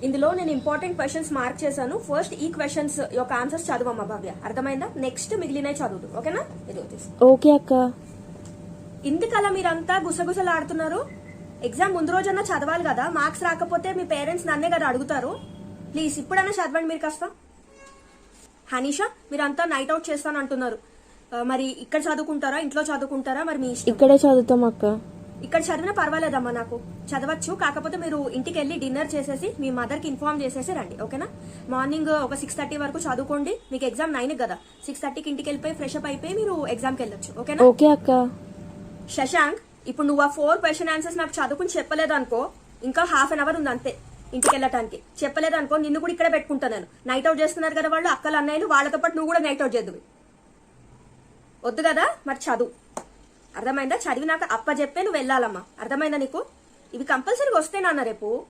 ఇందులో నేను important questions mark చేశాను. ఫస్ట్ ఈ క్వశ్చన్స్ యొక్క ఆన్సర్స్ చదువమ్మా భవ్య, అర్థమైందా? నెక్స్ట్ మిగిలినవి చదువు, ఓకేనా? ఇది వచ్చేసి ఓకే అక్క. ఇందుకలా మీరంతా గుసగుసలాడుతున్నారు. ఎగ్జామ్ ముందు రోజన్నా చదవాలి కదా. మార్క్స్ రాకపోతే మీ పేరెంట్స్ నన్నే కదా అడుగుతారు. ప్లీజ్ ఇప్పుడైనా చదవండి మీరు కాస్త. హనీషా, మీరంతా నైట్ అవుట్ చేస్తాను అంటున్నారు. మరి ఇక్కడ చదువుకుంటారా, ఇంట్లో చదువుకుంటారా? మరి మీ ఇష్టం. ఇక్కడే చదువుతాం అక్క. ఇక్కడ చదివినా పర్వాలేదమ్మా, నాకు చదవచ్చు. కాకపోతే మీరు ఇంటికి వెళ్ళి డిన్నర్ చేసేసి మీ మదర్ కి ఇన్ఫార్మ్ చేసేసి రండి, ఓకేనా? మార్నింగ్ ఒక 6:30 వరకు చదువుకోండి. మీకు ఎగ్జామ్ 9 కదా, 6:30కి ఇంటికి వెళ్ళిపోయి ఫ్రెష్ అప్ అయిపోయి మీరు ఎగ్జామ్కి వెళ్ళొచ్చు, ఓకేనా? ఓకే అక్క. శశాంక్, ఇప్పుడు నువ్వు ఆ 4 క్వశ్చన్ ఆన్సర్స్ నాకు చదువుకుని చెప్పలేదు అనుకో, ఇంకా హాఫ్ అన్ అవర్ ఉంది అంతే ఇంటికి వెళ్ళటానికి. చెప్పలేదు అనుకో, నిన్ను కూడా ఇక్కడే పెట్టుకుంటా నేను. నైట్ అవుట్ చేస్తున్నారు కదా వాళ్ళు, అక్కలు అన్నయ్యలు, వాళ్ళతో పాటు నువ్వు కూడా నైట్ అవుట్ చేద్దు. వద్దు కదా, మరి చదువు, అర్థమైందా? చదివి నాకు అప్ప చెప్పే నువ్వు వెళ్ళాలమ్మా, అర్థమైందా నీకు? ఇవి కంపల్సరీగా వస్తేనన్నా రేపు.